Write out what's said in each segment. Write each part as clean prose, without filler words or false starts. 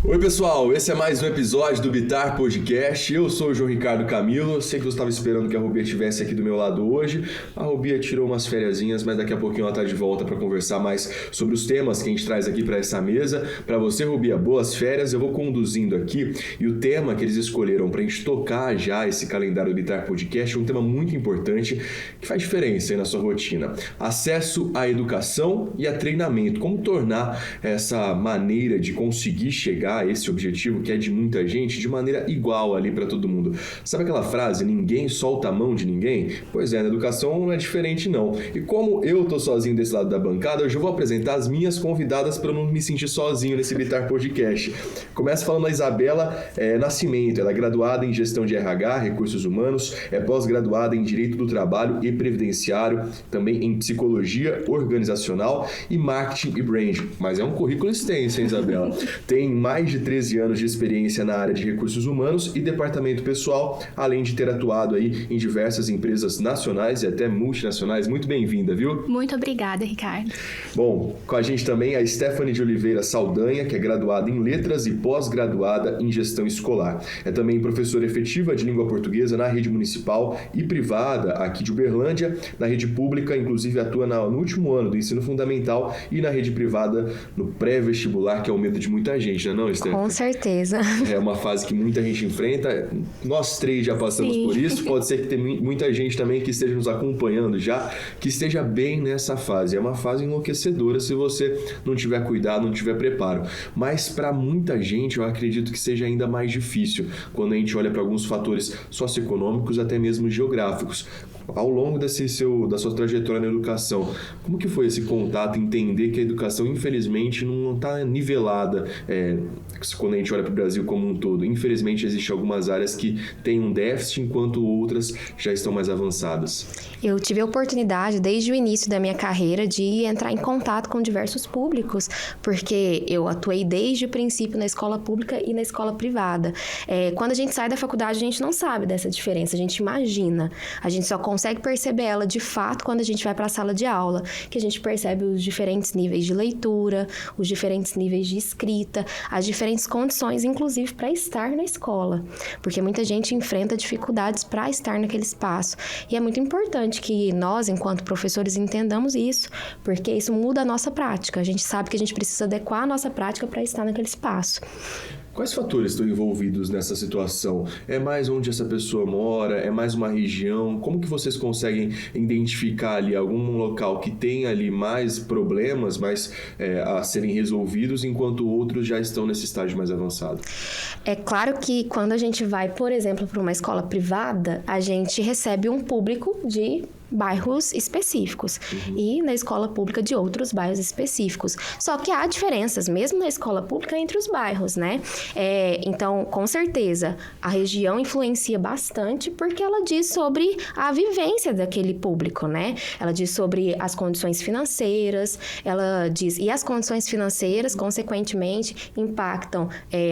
Oi pessoal, esse é mais um episódio do Bitar Podcast. Eu sou o João Ricardo Camilo. Sei que você estava esperando que a Rubia estivesse aqui do meu lado hoje. A Rubia tirou umas fériasinhas, mas daqui a pouquinho ela está de volta para conversar mais sobre os temas que a gente traz aqui para essa mesa. Para você, Rubia, boas férias. Eu vou conduzindo aqui e o tema que eles escolheram para a gente tocar já esse calendário do Bitar Podcast é um tema muito importante que faz diferença aí na sua rotina. Acesso à educação e a treinamento. Como tornar essa maneira de conseguir chegar a esse objetivo que é de muita gente de maneira igual ali para todo mundo. Sabe aquela frase, ninguém solta a mão de ninguém? Pois é, na educação não é diferente não. E como eu tô sozinho desse lado da bancada, hoje eu vou apresentar as minhas convidadas para eu não me sentir sozinho nesse Bitar Podcast. Começo falando da Isabela Nascimento. Ela é graduada em Gestão de RH, Recursos Humanos, é pós-graduada em Direito do Trabalho e Previdenciário, também em Psicologia Organizacional e Marketing e Branding. Mas é um currículo extenso, hein, Isabela? Tem mais de 13 anos de experiência na área de recursos humanos e departamento pessoal, além de ter atuado aí em diversas empresas nacionais e até multinacionais. Muito bem-vinda, viu? Muito obrigada, Ricardo. Bom, com a gente também a Stephanie de Oliveira Saldanha, que é graduada em Letras e pós-graduada em Gestão Escolar. É também professora efetiva de língua portuguesa na rede municipal e privada aqui de Uberlândia, na rede pública, inclusive atua no último ano do ensino fundamental e na rede privada no pré-vestibular, que é o medo de muita gente, não é, Stephanie? Com certeza. É uma fase que muita gente enfrenta. Nós três já passamos por isso. Pode ser que tenha muita gente também que esteja nos acompanhando já, que esteja bem nessa fase. É uma fase enlouquecedora se você não tiver cuidado, não tiver preparo. Mas para muita gente, eu acredito que seja ainda mais difícil quando a gente olha para alguns fatores socioeconômicos, até mesmo geográficos. Ao longo da sua trajetória na educação, como que foi esse contato, entender que a educação, infelizmente, não está nivelada quando a gente olha para o Brasil como um todo? Infelizmente, existem algumas áreas que têm um déficit, enquanto outras já estão mais avançadas. Eu tive a oportunidade, desde o início da minha carreira, de entrar em contato com diversos públicos, porque eu atuei desde o princípio na escola pública e na escola privada. Quando a gente sai da faculdade, a gente não sabe dessa diferença, a gente imagina, a gente só consegue perceber ela de fato quando a gente vai para a sala de aula, que a gente percebe os diferentes níveis de leitura, os diferentes níveis de escrita, as diferentes condições, inclusive, para estar na escola, porque muita gente enfrenta dificuldades para estar naquele espaço. E é muito importante que nós, enquanto professores, entendamos isso, porque isso muda a nossa prática. A gente sabe que a gente precisa adequar a nossa prática para estar naquele espaço. Quais fatores estão envolvidos nessa situação? É mais onde essa pessoa mora? É mais uma região? Como que vocês conseguem identificar ali algum local que tem ali mais problemas a serem resolvidos, enquanto outros já estão nesse estágio mais avançado? É claro que quando a gente vai, por exemplo, para uma escola privada, a gente recebe um público de bairros específicos e na escola pública de outros bairros específicos. Só que há diferenças, mesmo na escola pública, entre os bairros, né? Então, com certeza, a região influencia bastante porque ela diz sobre a vivência daquele público, né? Ela diz sobre as condições financeiras, e as condições financeiras, consequentemente, impactam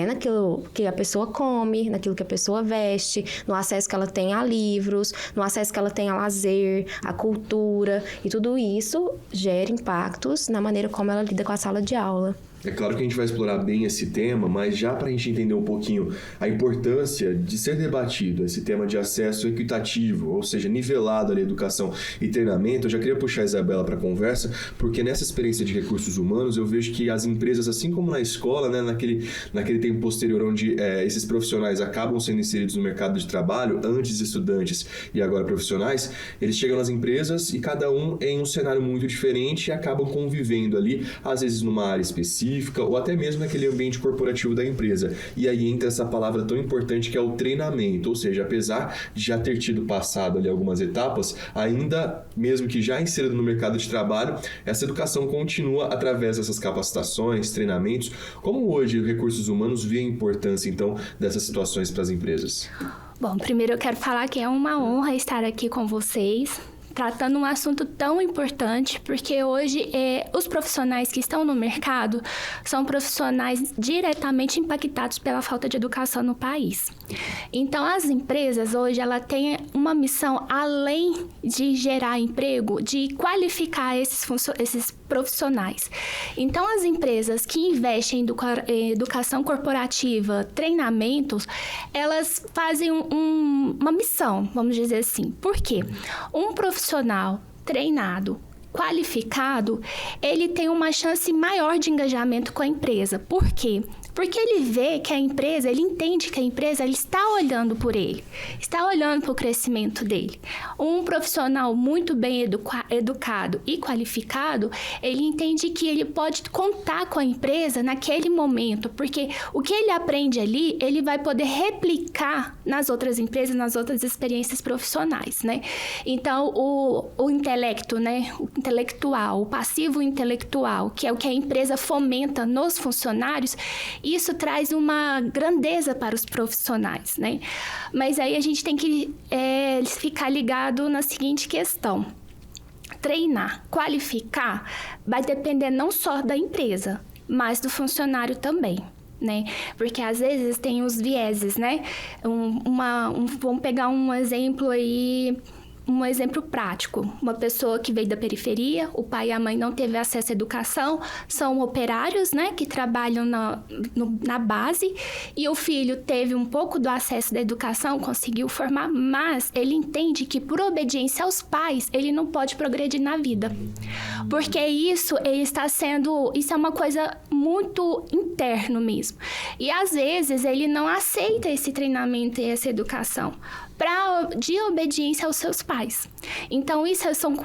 naquilo que a pessoa come, naquilo que a pessoa veste, no acesso que ela tem a livros, no acesso que ela tem a lazer, a cultura, e tudo isso gera impactos na maneira como ela lida com a sala de aula. É claro que a gente vai explorar bem esse tema, mas já para a gente entender um pouquinho a importância de ser debatido esse tema de acesso equitativo, ou seja, nivelado ali, educação e treinamento, eu já queria puxar a Isabela para a conversa, porque nessa experiência de recursos humanos eu vejo que as empresas, assim como na escola, né, naquele tempo posterior onde esses profissionais acabam sendo inseridos no mercado de trabalho, antes estudantes e agora profissionais, eles chegam nas empresas e cada um em um cenário muito diferente e acabam convivendo ali, às vezes numa área específica, ou até mesmo naquele ambiente corporativo da empresa. E aí entra essa palavra tão importante que é o treinamento, ou seja, apesar de já ter tido passado ali algumas etapas, ainda, mesmo que já inserido no mercado de trabalho, essa educação continua através dessas capacitações, treinamentos. Como hoje os recursos humanos vê a importância, então, dessas situações para as empresas? Bom, primeiro eu quero falar que é uma honra estar aqui com vocês, tratando um assunto tão importante, porque hoje os profissionais que estão no mercado são profissionais diretamente impactados pela falta de educação no país. Então, as empresas hoje, ela têm uma missão, além de gerar emprego, de qualificar esses profissionais. Então, as empresas que investem em educação corporativa, treinamentos, elas fazem uma missão, vamos dizer assim. Por quê? Um profissional treinado, qualificado, ele tem uma chance maior de engajamento com a empresa. Por quê? Porque ele vê que a empresa, ele entende que a empresa, ele está olhando por ele, está olhando para o crescimento dele. Um profissional muito bem educado e qualificado, ele entende que ele pode contar com a empresa naquele momento, porque o que ele aprende ali, ele vai poder replicar nas outras empresas, nas outras experiências profissionais, né? Então, o intelecto, né? O intelectual, o passivo intelectual, que é o que a empresa fomenta nos funcionários, isso traz uma grandeza para os profissionais, né? Mas aí a gente tem que ficar ligado na seguinte questão. Treinar, qualificar, vai depender não só da empresa, mas do funcionário também, né? Porque às vezes tem os vieses, né? Vamos pegar um exemplo aí... Um exemplo prático, uma pessoa que veio da periferia, o pai e a mãe não teve acesso à educação, são operários, né, que trabalham na base, e o filho teve um pouco do acesso da educação, conseguiu formar, mas ele entende que por obediência aos pais, ele não pode progredir na vida. Porque isso é uma coisa muito interno mesmo. E às vezes ele não aceita esse treinamento e essa educação de obediência aos seus pais. Então, isso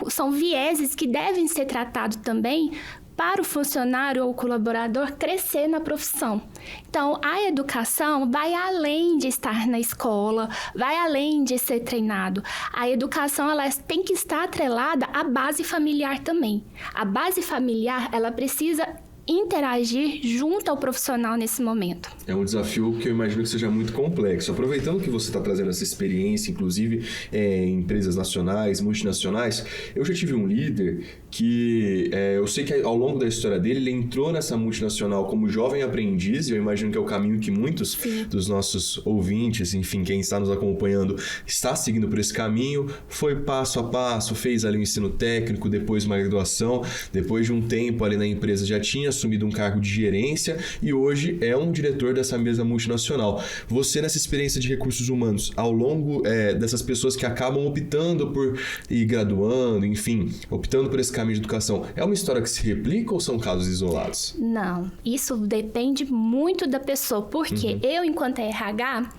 são vieses que devem ser tratados também para o funcionário ou colaborador crescer na profissão. Então, a educação vai além de estar na escola, vai além de ser treinado. A educação, ela tem que estar atrelada à base familiar também. A base familiar, ela precisa interagir junto ao profissional nesse momento. É um desafio que eu imagino que seja muito complexo. Aproveitando que você está trazendo essa experiência, inclusive em empresas nacionais, multinacionais, eu já tive um líder que eu sei que ao longo da história dele, ele entrou nessa multinacional como jovem aprendiz, e eu imagino que é o caminho que muitos dos nossos ouvintes, enfim, quem está nos acompanhando, está seguindo por esse caminho, foi passo a passo, fez ali um ensino técnico, depois uma graduação, depois de um tempo ali na empresa já tinha assumido um cargo de gerência e hoje é um diretor dessa mesma multinacional. Você, nessa experiência de recursos humanos, ao longo dessas pessoas que acabam optando por ir graduando, enfim, optando por esse caminho de educação, é uma história que se replica ou são casos isolados? Não, isso depende muito da pessoa, porque eu, enquanto RH,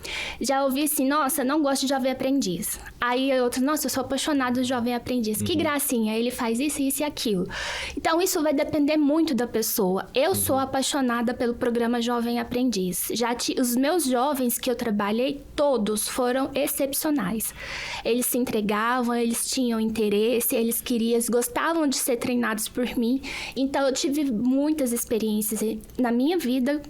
já ouvi assim, nossa, não gosto de jovem aprendiz. Aí outro, nossa, eu sou apaixonado de jovem aprendiz. Que gracinha, ele faz isso, isso e aquilo. Então, isso vai depender muito da pessoa. Eu sou apaixonada pelo programa Jovem Aprendiz. Os meus jovens que eu trabalhei, todos foram excepcionais. Eles se entregavam, eles tinham interesse, eles gostavam de ser treinados por mim. Então, eu tive muitas experiências na minha vida,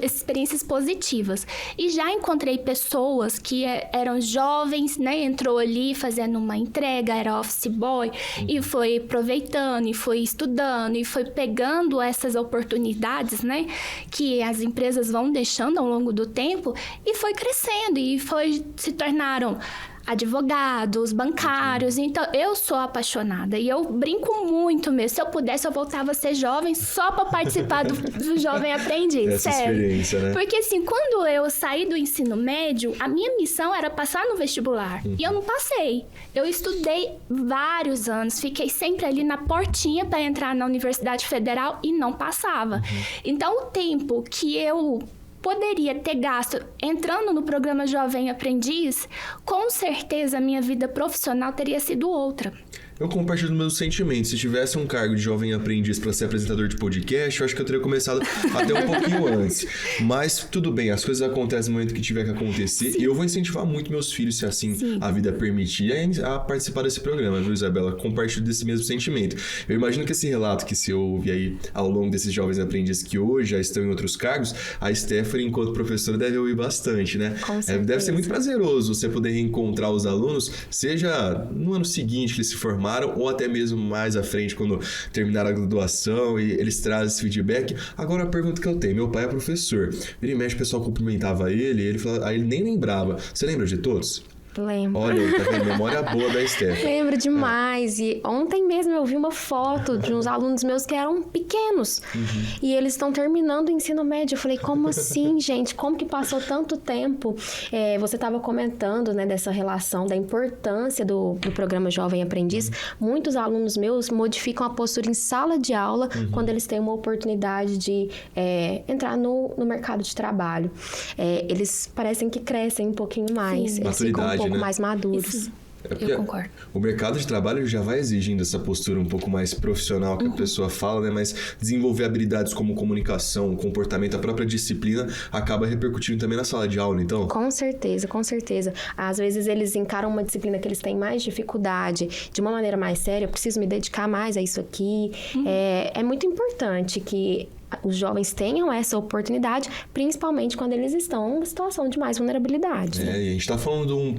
experiências positivas. E já encontrei pessoas que eram jovens, né? Entrou ali fazendo uma entrega, era office boy, e foi aproveitando, e foi estudando, e foi pegando essas oportunidades, né? Que as empresas vão deixando ao longo do tempo, e foi crescendo, e se tornaram advogados, bancários. Então, eu sou apaixonada e eu brinco muito mesmo. Se eu pudesse, eu voltava a ser jovem só para participar do Jovem Aprendiz. Essa sério. Experiência, né? Porque assim, quando eu saí do ensino médio, a minha missão era passar no vestibular. E eu não passei. Eu estudei vários anos, fiquei sempre ali na portinha para entrar na Universidade Federal e não passava. Então, o tempo que eu poderia ter gasto entrando no programa Jovem Aprendiz, com certeza a minha vida profissional teria sido outra. Eu compartilho os meus sentimentos. Se tivesse um cargo de jovem aprendiz para ser apresentador de podcast, eu acho que eu teria começado até um pouquinho antes. Mas tudo bem, as coisas acontecem no momento que tiver que acontecer. Sim. E eu vou incentivar muito meus filhos, se assim a vida permitir, a participar desse programa, viu, Isabela? Compartilho desse mesmo sentimento. Eu imagino que esse relato que se ouve aí ao longo desses jovens aprendizes que hoje já estão em outros cargos, a Stephanie, enquanto professora, deve ouvir bastante, né? Com certeza. Deve ser muito prazeroso você poder reencontrar os alunos, seja no ano seguinte que eles se formarem, formaram ou até mesmo mais à frente, quando terminaram a graduação e eles trazem esse feedback. Agora a pergunta que eu tenho, meu pai é professor, vira e mexe, o pessoal cumprimentava ele falava, aí ele nem lembrava. Você lembra de todos? Lembro. Olha, tá vendo? Memória boa da Esther. Lembro demais. E ontem mesmo eu vi uma foto de uns alunos meus que eram pequenos. E eles estão terminando o ensino médio. Eu falei, como assim, gente? Como que passou tanto tempo? Você estava comentando, né, dessa relação, da importância do programa Jovem Aprendiz. Muitos alunos meus modificam a postura em sala de aula quando eles têm uma oportunidade de entrar no mercado de trabalho. Eles parecem que crescem um pouquinho mais. Maturidade, um pouco né? mais maduros. Isso. Eu concordo. O mercado de trabalho já vai exigindo essa postura um pouco mais profissional que a pessoa fala, né? Mas desenvolver habilidades como comunicação, comportamento, a própria disciplina acaba repercutindo também na sala de aula, então? Com certeza, com certeza. Às vezes eles encaram uma disciplina que eles têm mais dificuldade de uma maneira mais séria. Eu preciso me dedicar mais a isso aqui. É muito importante que os jovens tenham essa oportunidade, principalmente quando eles estão em situação de mais vulnerabilidade. E a gente está falando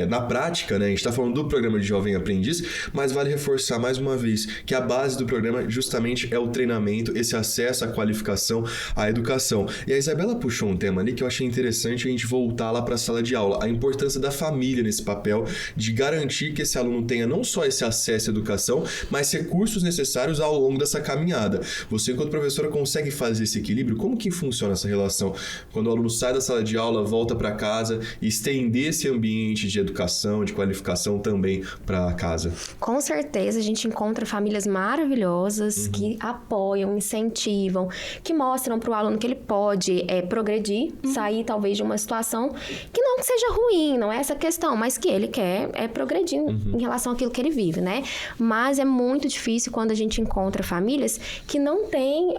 na prática, né? A gente está falando do programa de Jovem Aprendiz, mas vale reforçar mais uma vez que a base do programa justamente é o treinamento, esse acesso à qualificação, à educação. E a Isabela puxou um tema ali que eu achei interessante a gente voltar lá para a sala de aula, a importância da família nesse papel de garantir que esse aluno tenha não só esse acesso à educação, mas recursos necessários ao longo dessa caminhada. Você, enquanto professora, consegue fazer esse equilíbrio? Como que funciona essa relação? Quando o aluno sai da sala de aula, volta para casa e estender esse ambiente de educação, de qualificação também para casa? Com certeza, a gente encontra famílias maravilhosas que apoiam, incentivam, que mostram para o aluno que ele pode progredir, sair talvez de uma situação que não seja ruim, não é essa questão, mas que ele quer progredir em relação àquilo que ele vive, né? Mas é muito difícil quando a gente encontra famílias que não têm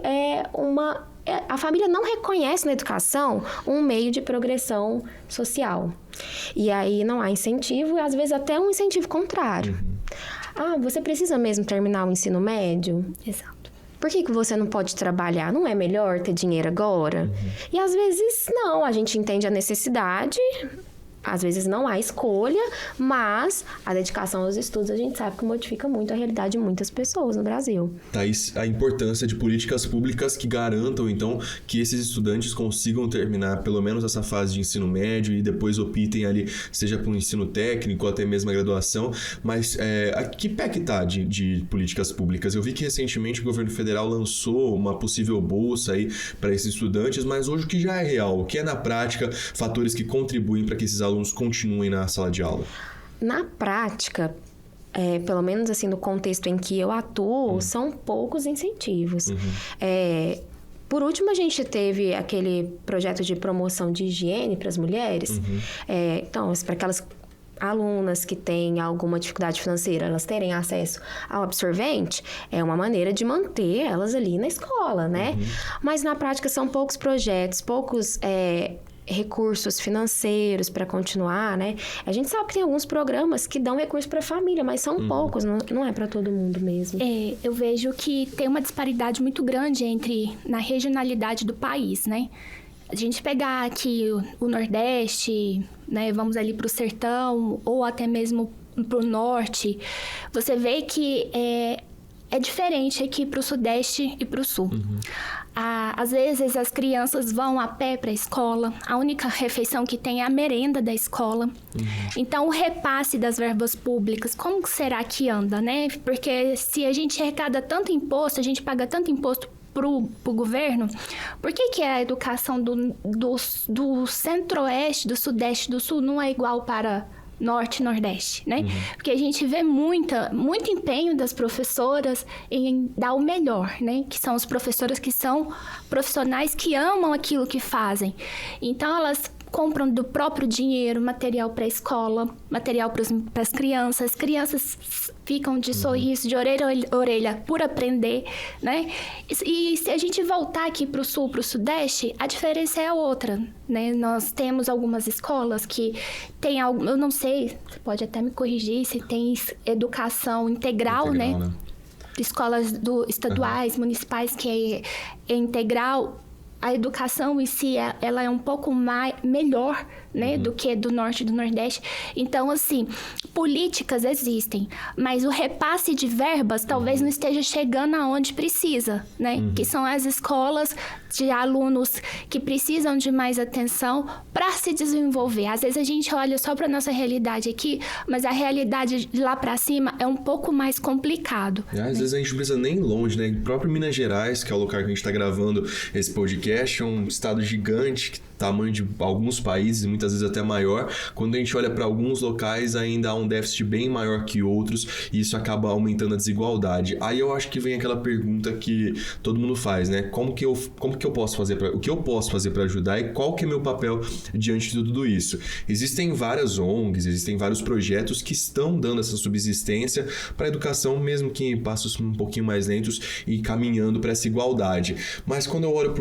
a família não reconhece na educação um meio de progressão social. E aí não há incentivo e às vezes até um incentivo contrário. Você precisa mesmo terminar o ensino médio? Exato. Por que você não pode trabalhar? Não é melhor ter dinheiro agora? E às vezes não, a gente entende a necessidade. Às vezes não há escolha, mas a dedicação aos estudos a gente sabe que modifica muito a realidade de muitas pessoas no Brasil. Daí a importância de políticas públicas que garantam, então, que esses estudantes consigam terminar pelo menos essa fase de ensino médio e depois optem ali, seja para um ensino técnico ou até mesmo a graduação. Mas que pé que tá de políticas públicas? Eu vi que recentemente o governo federal lançou uma possível bolsa aí para esses estudantes, mas hoje o que já é real, o que é na prática, fatores que contribuem para que esses alunos continuem na sala de aula? Na prática, pelo menos assim no contexto em que eu atuo, são poucos incentivos. Por último, a gente teve aquele projeto de promoção de higiene para as mulheres. Então, para aquelas alunas que têm alguma dificuldade financeira, elas terem acesso ao absorvente, é uma maneira de manter elas ali na escola, né? Mas na prática são poucos projetos, poucos recursos financeiros para continuar, né? A gente sabe que tem alguns programas que dão recurso para a família, mas são poucos, não é para todo mundo mesmo. Eu vejo que tem uma disparidade muito grande na regionalidade do país, né? A gente pegar aqui o Nordeste, né? Vamos ali para o Sertão ou até mesmo para o Norte, você vê que é diferente aqui para o Sudeste e para o Sul. Às vezes as crianças vão a pé para a escola, a única refeição que tem é a merenda da escola. Então o repasse das verbas públicas, como que será que anda, né? Porque se a gente arrecada tanto imposto, a gente paga tanto imposto pro governo, por que a educação do Centro-Oeste, do Sudeste, do Sul não é igual para Norte e Nordeste, né? Porque a gente vê muito empenho das professoras em dar o melhor, né? Que são as professoras que são profissionais que amam aquilo que fazem. Então, elas compram do próprio dinheiro material para a escola, material para as crianças. As crianças ficam de sorriso, de orelha a orelha, por aprender, né? E se a gente voltar aqui para o Sul, para o Sudeste, a diferença é outra, né? Nós temos algumas escolas que tem algo, eu não sei, você pode até me corrigir, se tem educação integral, né? Escolas estaduais, municipais, que é integral. A educação em si, ela é um pouco melhor né, do que do norte e do nordeste. Então, assim, políticas existem, mas o repasse de verbas talvez não esteja chegando aonde precisa, né? Que são as escolas de alunos que precisam de mais atenção para se desenvolver. Às vezes a gente olha só para nossa realidade aqui, mas a realidade de lá para cima é um pouco mais complicado. Às vezes a gente não precisa nem ir longe, né? O próprio Minas Gerais, que é o local que a gente está gravando esse podcast, é um estado gigante, tamanho de alguns países, muitas vezes até maior. Quando a gente olha para alguns locais, ainda há um déficit bem maior que outros, e isso acaba aumentando a desigualdade. Aí eu acho que vem aquela pergunta que todo mundo faz, né? O que eu posso fazer para ajudar e qual que é meu papel diante de tudo isso? Existem várias ONGs, existem vários projetos que estão dando essa subsistência para a educação, mesmo que em passos um pouquinho mais lentos e caminhando para essa igualdade. Mas quando eu olho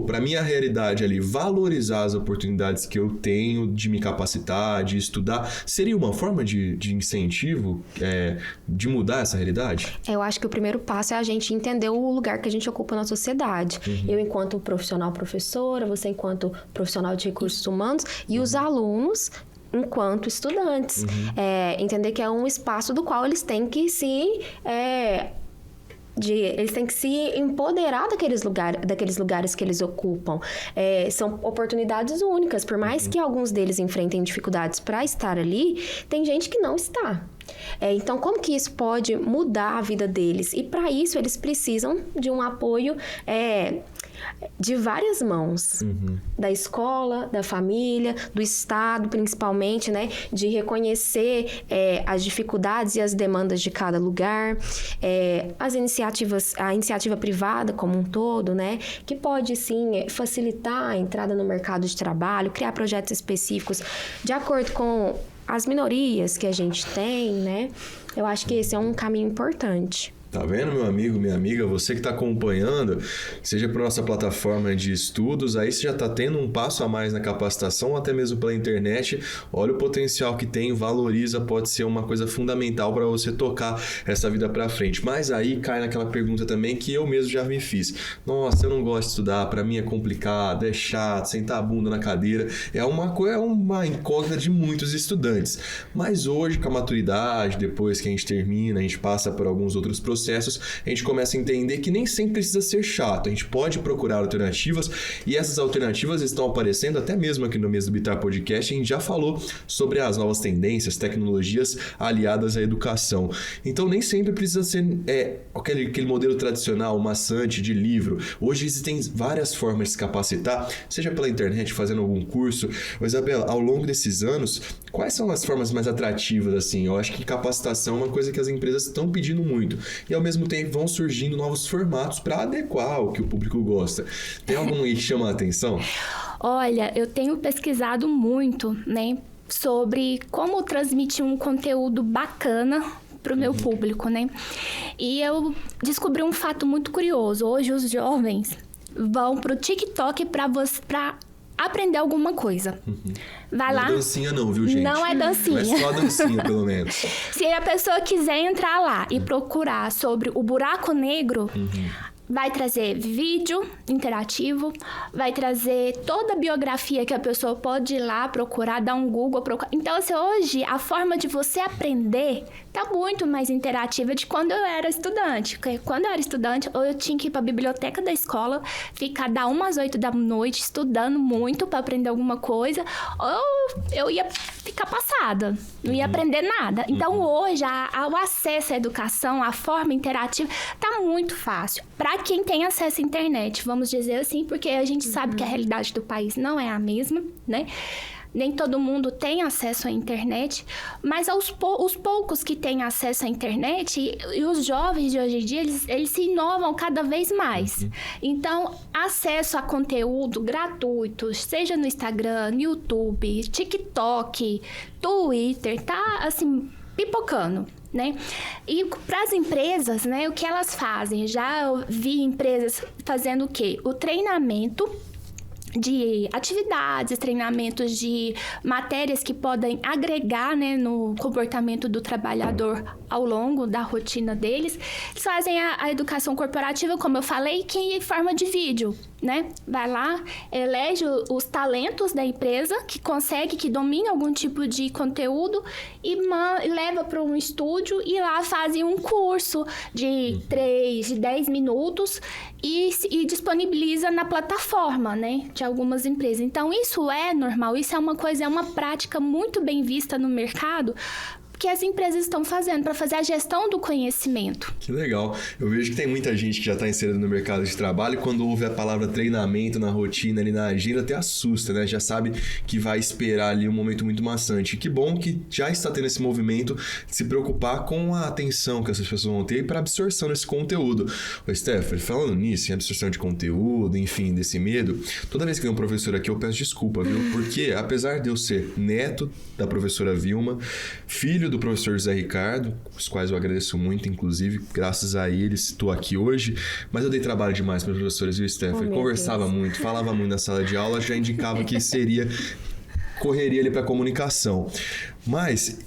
para a minha realidade ali, valorizar as oportunidades que eu tenho de me capacitar, de estudar, seria uma forma de incentivo de mudar essa realidade? Eu acho que o primeiro passo é a gente entender o lugar que a gente ocupa na sociedade. Eu enquanto profissional professora, você enquanto profissional de recursos humanos e os alunos enquanto estudantes. Entender que é um espaço do qual eles têm que eles têm que se empoderar daqueles lugares que eles ocupam. São oportunidades únicas. Por mais que alguns deles enfrentem dificuldades para estar ali, tem gente que não está. Então, como que isso pode mudar a vida deles? E para isso, eles precisam de um apoio de várias mãos. Da escola, da família, do Estado, principalmente, né? De reconhecer as dificuldades e as demandas de cada lugar. A iniciativa privada como um todo, né? Que pode, sim, facilitar a entrada no mercado de trabalho, criar projetos específicos de acordo com as minorias que a gente tem, né? Eu acho que esse é um caminho importante. Tá vendo, meu amigo, minha amiga? Você que está acompanhando, seja por nossa plataforma de estudos, aí você já está tendo um passo a mais na capacitação, ou até mesmo pela internet. Olha o potencial que tem, valoriza, pode ser uma coisa fundamental para você tocar essa vida para frente. Mas aí cai naquela pergunta também que eu mesmo já me fiz. Nossa, eu não gosto de estudar, para mim é complicado, é chato, sentar a bunda na cadeira. É uma incógnita de muitos estudantes. Mas hoje, com a maturidade, depois que a gente termina, a gente passa por alguns outros processos, a gente começa a entender que nem sempre precisa ser chato. A gente pode procurar alternativas e essas alternativas estão aparecendo até mesmo aqui no mês do Bitar Podcast. A gente já falou sobre as novas tendências, tecnologias aliadas à educação. Então nem sempre precisa ser aquele modelo tradicional, maçante de livro. Hoje existem várias formas de se capacitar, seja pela internet, fazendo algum curso. Isabela, ao longo desses anos, quais são as formas mais atrativas assim? Eu acho que capacitação é uma coisa que as empresas estão pedindo muito. E ao mesmo tempo vão surgindo novos formatos para adequar ao que o público gosta. Tem algum aí que chama a atenção? Olha, eu tenho pesquisado muito, né, sobre como transmitir um conteúdo bacana para o meu público, né? E eu descobri um fato muito curioso. Hoje os jovens vão pro TikTok para aprender alguma coisa. Vai lá. Não é dancinha não, viu, gente? Não é dancinha. Não é só dancinha, pelo menos. Se a pessoa quiser entrar lá e procurar sobre o buraco negro, vai trazer vídeo interativo, vai trazer toda a biografia que a pessoa pode ir lá procurar, dar um Google, procurar. Então, assim, hoje, a forma de você aprender tá muito mais interativa de quando eu era estudante. Porque quando eu era estudante, ou eu tinha que ir para a biblioteca da escola, ficar das 1 às 8 da noite estudando muito para aprender alguma coisa, ou eu ia ficar passada, não ia aprender nada. Então, hoje, o acesso à educação, a forma interativa, tá muito fácil. Para quem tem acesso à internet, vamos dizer assim, porque a gente sabe que a realidade do país não é a mesma, né? Nem todo mundo tem acesso à internet, mas os poucos que têm acesso à internet e os jovens de hoje em dia, eles se inovam cada vez mais. Então, acesso a conteúdo gratuito, seja no Instagram, no YouTube, TikTok, Twitter, tá assim, pipocando, né? E para as empresas, né, o que elas fazem? Já vi empresas fazendo o quê? O treinamento de atividades, treinamentos de matérias que podem agregar, né, no comportamento do trabalhador ao longo da rotina deles. Eles fazem a educação corporativa, como eu falei, que em forma de vídeo, né? Vai lá, elege os talentos da empresa que consegue, que domina algum tipo de conteúdo e leva para um estúdio e lá fazem um curso de 3, de 10 minutos e disponibiliza na plataforma, né? De algumas empresas. Então, isso é normal, isso é uma coisa, é uma prática muito bem vista no mercado, que as empresas estão fazendo para fazer a gestão do conhecimento. Que legal. Eu vejo que tem muita gente que já está inserida no mercado de trabalho e quando ouve a palavra treinamento na rotina, ali na agenda, até assusta, né? Já sabe que vai esperar ali um momento muito maçante. Que bom que já está tendo esse movimento de se preocupar com a atenção que essas pessoas vão ter para a absorção desse conteúdo. Ô, Stephanie, falando nisso, em absorção de conteúdo, enfim, desse medo, toda vez que vem um professor aqui eu peço desculpa, viu? Porque apesar de eu ser neto da professora Vilma, filho do professor José Ricardo, os quais eu agradeço muito, inclusive, graças a eles estou aqui hoje, mas eu dei trabalho demais para os professores, viu, Stephanie? Conversava muito, falava muito na sala de aula, já indicava que correria ali para comunicação. Mas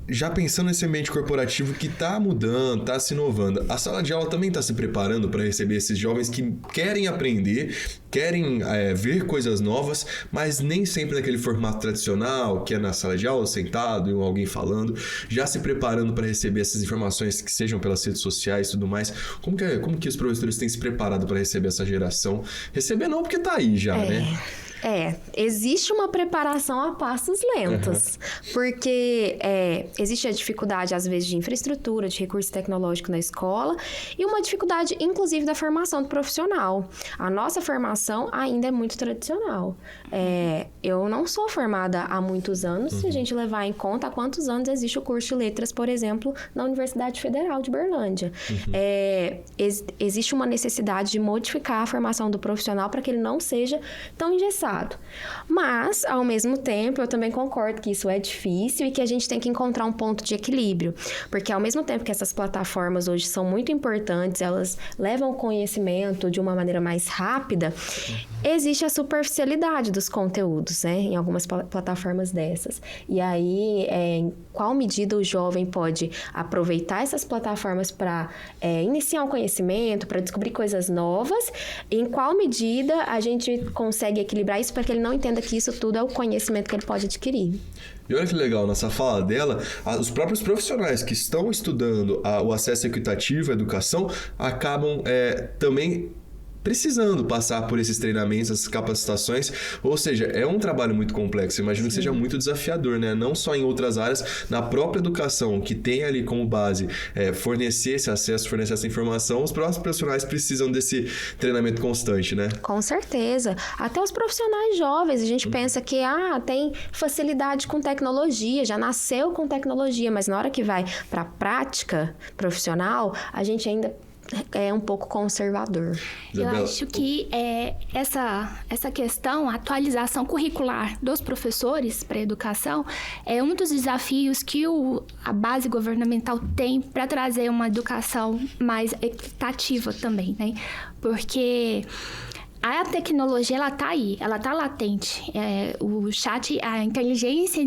já pensando nesse ambiente corporativo que está mudando, está se inovando, a sala de aula também está se preparando para receber esses jovens que querem aprender, querem ver coisas novas, mas nem sempre naquele formato tradicional, que é na sala de aula, sentado e alguém falando, já se preparando para receber essas informações que sejam pelas redes sociais e tudo mais. Como que os professores têm se preparado para receber essa geração? Receber não, porque está aí já, né? Existe uma preparação a passos lentos, porque existe a dificuldade, às vezes, de infraestrutura, de recurso tecnológico na escola e uma dificuldade, inclusive, da formação do profissional. A nossa formação ainda é muito tradicional. Eu não sou formada há muitos anos, se a gente levar em conta há quantos anos existe o curso de letras, por exemplo, na Universidade Federal de Berlândia. Existe uma necessidade de modificar a formação do profissional para que ele não seja tão engessado. Mas, ao mesmo tempo, eu também concordo que isso é difícil e que a gente tem que encontrar um ponto de equilíbrio. Porque, ao mesmo tempo que essas plataformas hoje são muito importantes, elas levam o conhecimento de uma maneira mais rápida, existe a superficialidade dos conteúdos, né? Em algumas plataformas dessas. E aí, em qual medida o jovem pode aproveitar essas plataformas para iniciar um conhecimento, para descobrir coisas novas? Em qual medida a gente consegue equilibrar isso para que ele não entenda que isso tudo é o conhecimento que ele pode adquirir. E olha que legal, nessa fala dela, os próprios profissionais que estão estudando o acesso equitativo à educação acabam também precisando passar por esses treinamentos, essas capacitações, ou seja, é um trabalho muito complexo, imagino que seja muito desafiador, né? Não só em outras áreas, na própria educação, que tem ali como base fornecer esse acesso, fornecer essa informação, os próprios profissionais precisam desse treinamento constante, né? Com certeza. Até os profissionais jovens, a gente pensa que tem facilidade com tecnologia, já nasceu com tecnologia, mas na hora que vai para a prática profissional, a gente ainda é um pouco conservador. Eu acho que essa questão, a atualização curricular dos professores para a educação é um dos desafios que a base governamental tem para trazer uma educação mais equitativa também, né? Porque a tecnologia, ela tá aí, ela tá latente. O chat, a inteligência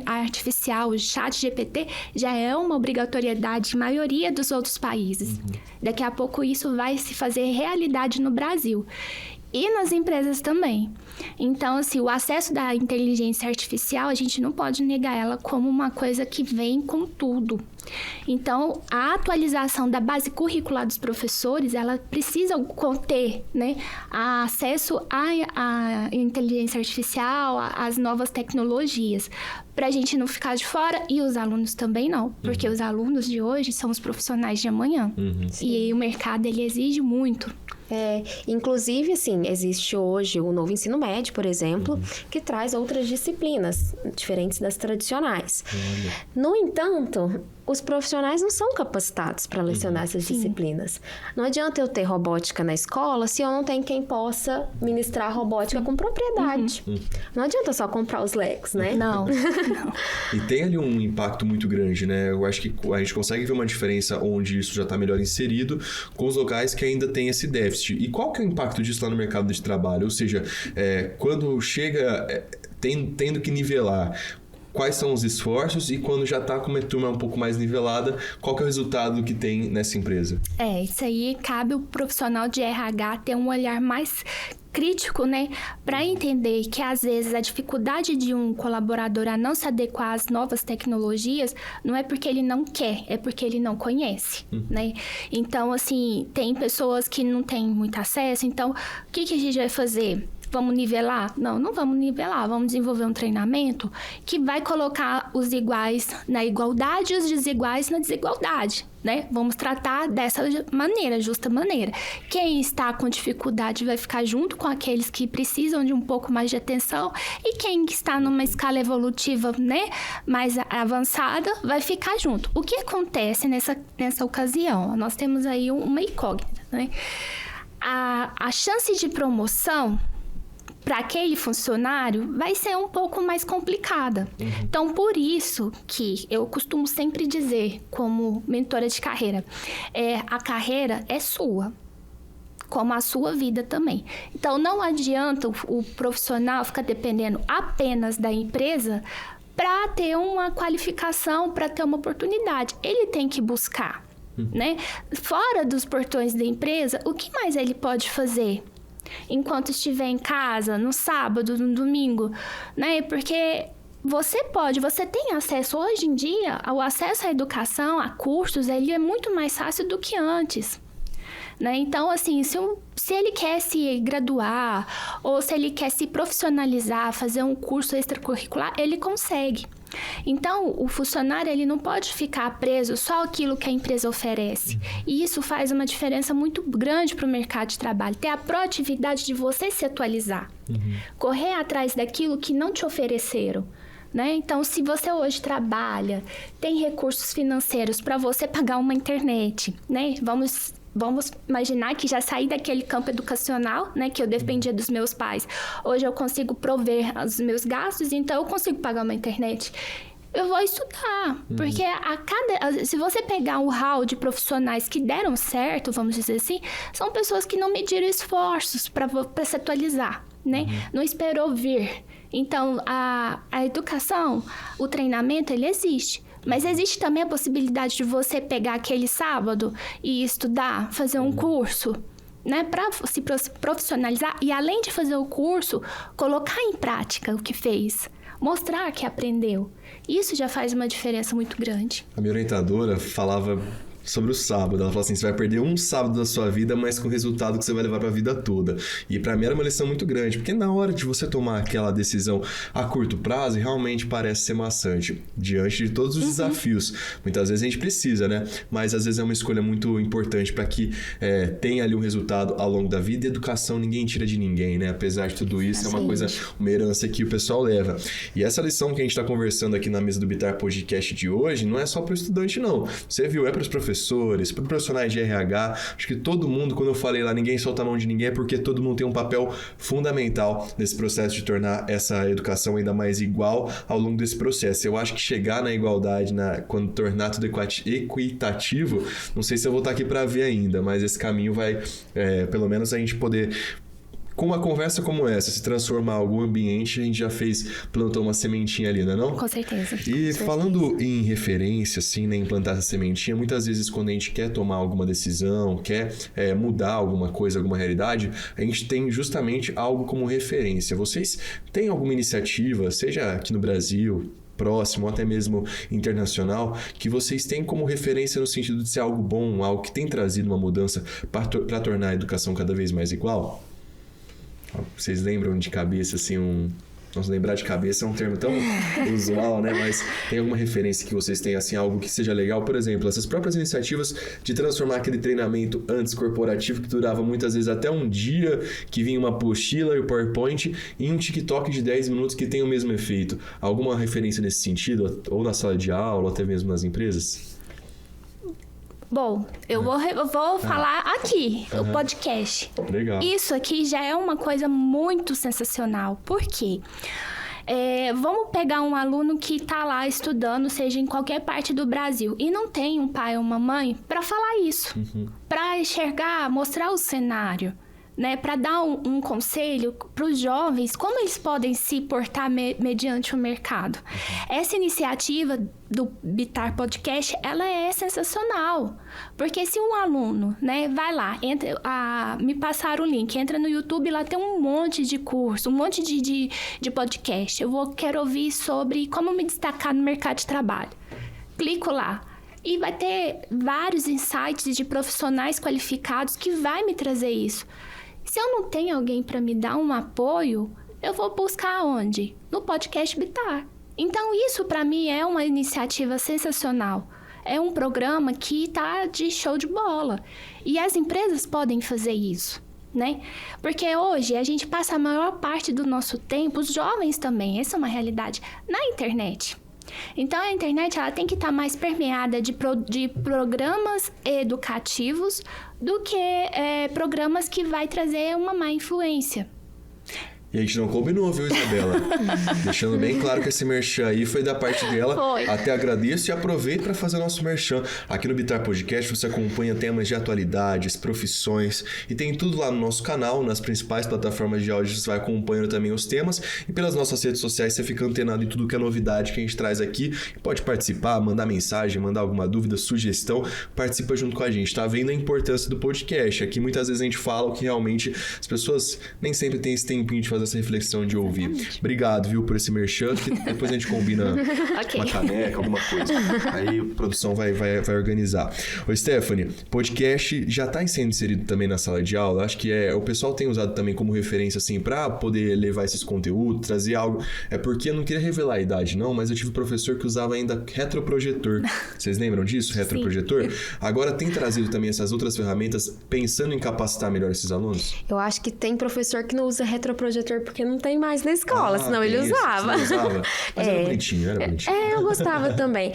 artificial, o chat GPT, já é uma obrigatoriedade em maioria dos outros países. Daqui a pouco isso vai se fazer realidade no Brasil. E nas empresas também. Então, assim, o acesso da inteligência artificial, a gente não pode negar ela como uma coisa que vem com tudo. Então, a atualização da base curricular dos professores, ela precisa conter, né, acesso à inteligência artificial, às novas tecnologias, para a gente não ficar de fora e os alunos também não, porque os alunos de hoje são os profissionais de amanhã. E o mercado, ele exige muito. Inclusive, assim, existe hoje o novo ensino médio, por exemplo, que traz outras disciplinas diferentes das tradicionais. No entanto, os profissionais não são capacitados para lecionar essas disciplinas. Não adianta eu ter robótica na escola se eu não tenho quem possa ministrar robótica com propriedade. Não adianta só comprar os Legos, né? Não. E tem ali um impacto muito grande, né? Eu acho que a gente consegue ver uma diferença onde isso já está melhor inserido com os locais que ainda tem esse déficit. E qual que é o impacto disso lá no mercado de trabalho? Ou seja, quando chega tendo que nivelar, quais são os esforços e quando já está com uma turma um pouco mais nivelada, qual que é o resultado que tem nessa empresa? Isso aí cabe o profissional de RH ter um olhar mais crítico, né, para entender que às vezes a dificuldade de um colaborador a não se adequar às novas tecnologias não é porque ele não quer, é porque ele não conhece, né? Então, assim, tem pessoas que não têm muito acesso, então, o que a gente vai fazer? Vamos nivelar? Não vamos nivelar. Vamos desenvolver um treinamento que vai colocar os iguais na igualdade e os desiguais na desigualdade, né? Vamos tratar dessa maneira, justa maneira. Quem está com dificuldade vai ficar junto com aqueles que precisam de um pouco mais de atenção e quem está numa escala evolutiva, né, mais avançada vai ficar junto. O que acontece nessa ocasião? Nós temos aí uma incógnita, né? A chance de promoção para aquele funcionário vai ser um pouco mais complicada. Então, por isso que eu costumo sempre dizer, como mentora de carreira, a carreira é sua, como a sua vida também. Então, não adianta o profissional ficar dependendo apenas da empresa para ter uma qualificação, para ter uma oportunidade. Ele tem que buscar, né? Fora dos portões da empresa, o que mais ele pode fazer? Enquanto estiver em casa, no sábado, no domingo, né? Porque você tem acesso, hoje em dia, o acesso à educação, a cursos, ele é muito mais fácil do que antes, né? Então, assim, se ele quer se graduar ou se ele quer se profissionalizar, fazer um curso extracurricular, ele consegue. Então, o funcionário, ele não pode ficar preso só àquilo que a empresa oferece. E isso faz uma diferença muito grande para o mercado de trabalho. Ter a proatividade de você se atualizar. Correr atrás daquilo que não te ofereceram, né? Então, se você hoje trabalha, tem recursos financeiros para você pagar uma internet, né? Vamos imaginar que já saí daquele campo educacional, né, que eu dependia dos meus pais. Hoje eu consigo prover os meus gastos, então eu consigo pagar uma internet. Eu vou estudar, porque se você pegar um hall de profissionais que deram certo, vamos dizer assim, são pessoas que não mediram esforços para se atualizar, né? Não esperou vir. Então, a educação, o treinamento, ele existe. Mas existe também a possibilidade de você pegar aquele sábado e estudar, fazer um curso, né, para se profissionalizar e, além de fazer o curso, colocar em prática o que fez, mostrar que aprendeu. Isso já faz uma diferença muito grande. A minha orientadora falava sobre o sábado. Ela falou assim, você vai perder um sábado da sua vida, mas com o resultado que você vai levar para a vida toda. E para mim era uma lição muito grande, porque na hora de você tomar aquela decisão a curto prazo, realmente parece ser maçante, diante de todos os desafios. Muitas vezes a gente precisa, né? Mas às vezes é uma escolha muito importante para que tenha ali um resultado ao longo da vida. E educação ninguém tira de ninguém, né? Apesar de tudo isso, é uma coisa, uma herança que o pessoal leva. E essa lição que a gente está conversando aqui na mesa do Bitar Podcast de hoje, não é só para o estudante, não. Você viu, é para os professores, para profissionais de RH, acho que todo mundo, quando eu falei lá, ninguém solta a mão de ninguém, é porque todo mundo tem um papel fundamental nesse processo de tornar essa educação ainda mais igual ao longo desse processo. Eu acho que chegar na igualdade, quando tornar tudo equitativo, não sei se eu vou estar aqui para ver ainda, mas esse caminho vai, pelo menos a gente poder, com uma conversa como essa, se transformar em algum ambiente, a gente já plantou uma sementinha ali, não é não? Com certeza. E falando em referência, assim, né, implantar essa sementinha, muitas vezes quando a gente quer tomar alguma decisão, quer mudar alguma coisa, alguma realidade, a gente tem justamente algo como referência. Vocês têm alguma iniciativa, seja aqui no Brasil, próximo ou até mesmo internacional, que vocês têm como referência no sentido de ser algo bom, algo que tem trazido uma mudança para tornar a educação cada vez mais igual? Vocês lembram de cabeça, assim, Nossa, lembrar de cabeça é um termo tão usual, né? Mas tem alguma referência que vocês têm, assim, algo que seja legal? Por exemplo, essas próprias iniciativas de transformar aquele treinamento antes corporativo que durava muitas vezes até um dia, que vinha uma apostila e o PowerPoint, em um TikTok de 10 minutos que tem o mesmo efeito. Alguma referência nesse sentido? Ou na sala de aula, ou até mesmo nas empresas? Bom, eu vou falar aqui, o podcast. Legal. Isso aqui já é uma coisa muito sensacional. Por quê? Vamos pegar um aluno que está lá estudando, seja em qualquer parte do Brasil, e não tem um pai ou uma mãe para falar isso, para enxergar, mostrar o cenário, né, para dar um conselho para os jovens, como eles podem se portar mediante o mercado. Essa iniciativa do Bitar Podcast, ela é sensacional, porque se um aluno, né, vai lá, me passaram o link, entra no YouTube, lá tem um monte de curso, um monte de podcast. Quero ouvir sobre como me destacar no mercado de trabalho. Clico lá. E vai ter vários insights de profissionais qualificados que vai me trazer isso. Se eu não tenho alguém para me dar um apoio, eu vou buscar onde? No podcast Bitar. Então, isso para mim é uma iniciativa sensacional. É um programa que está de show de bola. E as empresas podem fazer isso, né? Porque hoje a gente passa a maior parte do nosso tempo, os jovens também, essa é uma realidade, na internet. Então, a internet ela tem que estar mais permeada de programas educativos do que programas que vai trazer uma má influência. E a gente não combinou, viu, Isabela? Deixando bem claro que esse merchan aí foi da parte dela. Foi. Até agradeço e aproveito para fazer nosso merchan. Aqui no Bitar Podcast você acompanha temas de atualidades, profissões e tem tudo lá no nosso canal, nas principais plataformas de áudio você vai acompanhando também os temas e pelas nossas redes sociais você fica antenado em tudo que é novidade que a gente traz aqui. Pode participar, mandar mensagem, mandar alguma dúvida, sugestão, participa junto com a gente. Tá vendo a importância do podcast? Aqui muitas vezes a gente fala o que realmente as pessoas nem sempre têm esse tempinho de fazer essa reflexão de ouvir. Exatamente. Obrigado, viu, por esse merchan, que depois a gente combina okay. Uma caneca, alguma coisa. Aí a produção vai organizar. Ô, Stephanie, podcast já está sendo inserido também na sala de aula? Acho que o pessoal tem usado também como referência, assim, para poder levar esses conteúdos, trazer algo. É porque eu não queria revelar a idade, não, mas eu tive um professor que usava ainda retroprojetor. Vocês lembram disso? Retroprojetor? Sim. Agora tem trazido também essas outras ferramentas pensando em capacitar melhor esses alunos? Eu acho que tem professor que não usa retroprojetor porque não tem mais na escola, senão ele usava. Mas era bonitinho, eu gostava também.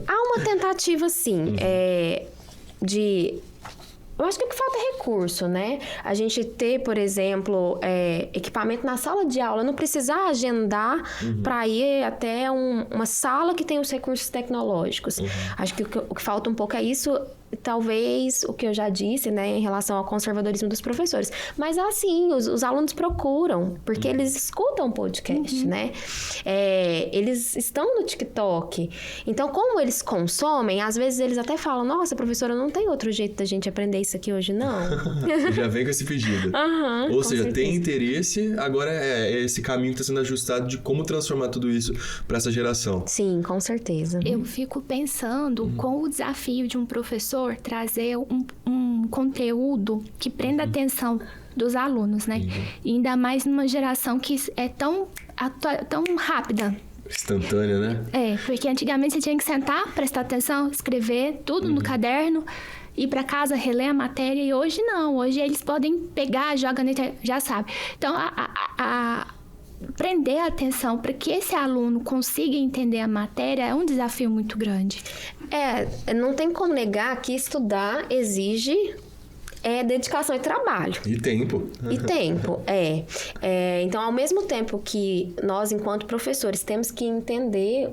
Há uma tentativa, sim, Eu acho que o que falta é recurso, né? A gente ter, por exemplo, equipamento na sala de aula, não precisar agendar para ir até uma sala que tem os recursos tecnológicos. Acho que o que falta um pouco é isso, talvez o que eu já disse, né, em relação ao conservadorismo dos professores. Mas assim, os alunos procuram, porque eles escutam podcast, né? Eles estão no TikTok. Então, como eles consomem, às vezes eles até falam, nossa, professora, não tem outro jeito da gente aprender isso aqui hoje, não. Já vem com esse pedido. Ou seja, tem interesse, agora é esse caminho que está sendo ajustado de como transformar tudo isso para essa geração. Sim, com certeza. Eu fico pensando com o desafio de um professor trazer um conteúdo que prenda a atenção dos alunos, né? E ainda mais numa geração que é tão rápida. Instantânea, né? Porque antigamente você tinha que sentar, prestar atenção, escrever tudo no caderno, ir para casa, reler a matéria, e hoje não. Hoje eles podem pegar, joga na internet, já sabe. Então, prender a atenção para que esse aluno consiga entender a matéria é um desafio muito grande. Não tem como negar que estudar exige dedicação e trabalho. E tempo. Então, ao mesmo tempo que nós, enquanto professores, temos que entender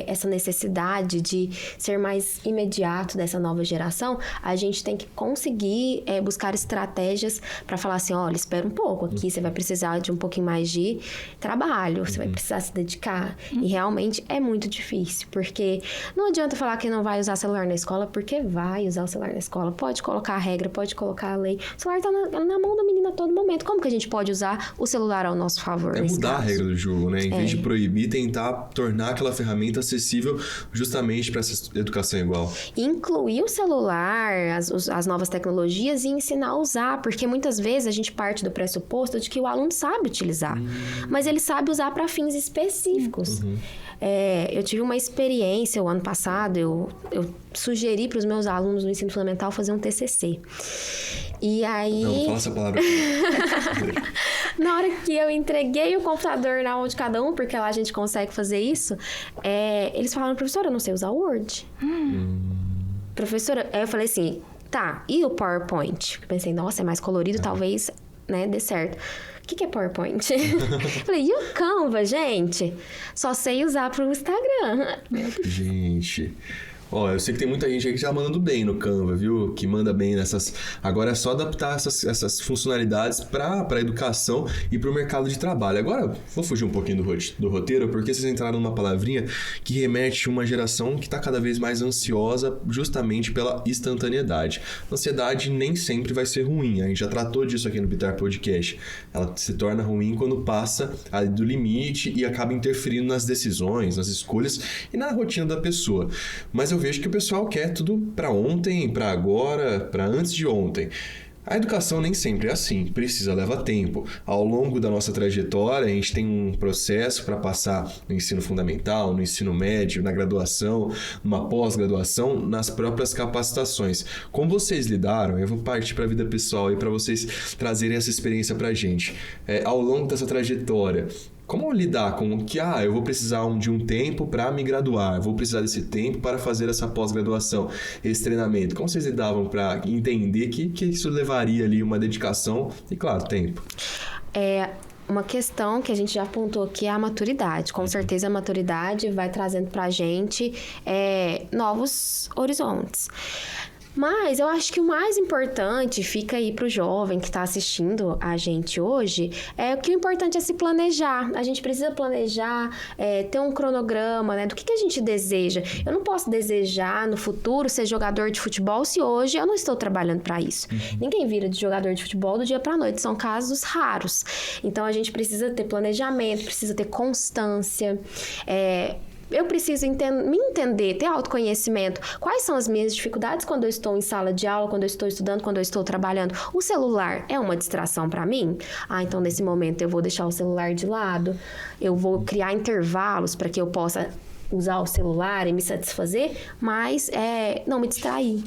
essa necessidade de ser mais imediato dessa nova geração, a gente tem que conseguir buscar estratégias para falar assim, olha, espera um pouco, aqui você vai precisar de um pouquinho mais de trabalho, você vai precisar se dedicar. E realmente é muito difícil, porque não adianta falar que não vai usar celular na escola, porque vai usar o celular na escola. Pode colocar a regra, pode colocar a lei. O celular tá na mão do menino a todo momento. Como que a gente pode usar o celular ao nosso favor? É mudar a regra do jogo, né? Em vez de proibir, tentar tornar aquela ferramenta acessível justamente para essa educação igual. Incluir o celular, as novas tecnologias e ensinar a usar, porque muitas vezes a gente parte do pressuposto de que o aluno sabe utilizar, mas ele sabe usar para fins específicos. Eu tive uma experiência o ano passado, eu sugeri para os meus alunos do ensino fundamental fazer um TCC. E aí... Não, fala essa palavra aqui. Na hora que eu entreguei o computador na mão de cada um, porque lá a gente consegue fazer isso, eles falaram, professora, eu não sei usar o Word. Professora, aí eu falei assim, tá, e o PowerPoint? Eu pensei, nossa, é mais colorido, talvez, né, dê certo. O que é PowerPoint? Falei, e o Canva, gente? Só sei usar pro Instagram. Gente... Ó, eu sei que tem muita gente aí que já mandando bem no Canva, viu? Que manda bem nessas... Agora é só adaptar essas funcionalidades para a educação e para o mercado de trabalho. Agora, vou fugir um pouquinho do roteiro, porque vocês entraram numa palavrinha que remete a uma geração que está cada vez mais ansiosa justamente pela instantaneidade. Ansiedade nem sempre vai ser ruim. A gente já tratou disso aqui no Bitar Podcast. Ela se torna ruim quando passa do limite e acaba interferindo nas decisões, nas escolhas e na rotina da pessoa. Mas eu vejo que o pessoal quer tudo para ontem, para agora, para antes de ontem. A educação nem sempre é assim, leva tempo. Ao longo da nossa trajetória, a gente tem um processo para passar no ensino fundamental, no ensino médio, na graduação, numa pós-graduação, nas próprias capacitações. Como vocês lidaram, eu vou partir para a vida pessoal aí para vocês trazerem essa experiência para a gente. Ao longo dessa trajetória, como lidar com que, eu vou precisar de um tempo para me graduar, eu vou precisar desse tempo para fazer essa pós-graduação, esse treinamento? Como vocês lidavam para entender que isso levaria ali uma dedicação e, claro, tempo? Uma questão que a gente já apontou aqui é a maturidade. Com certeza a maturidade vai trazendo pra gente novos horizontes. Mas eu acho que o mais importante fica aí pro jovem que está assistindo a gente hoje, que o importante é se planejar. A gente precisa planejar, ter um cronograma, né, do que a gente deseja. Eu não posso desejar no futuro ser jogador de futebol se hoje eu não estou trabalhando para isso. Ninguém vira de jogador de futebol do dia para a noite, são casos raros. Então a gente precisa ter planejamento, precisa ter constância, eu preciso me entender, ter autoconhecimento. Quais são as minhas dificuldades quando eu estou em sala de aula, quando eu estou estudando, quando eu estou trabalhando? O celular é uma distração para mim? Então nesse momento eu vou deixar o celular de lado, eu vou criar intervalos para que eu possa usar o celular e me satisfazer, mas não me distrair.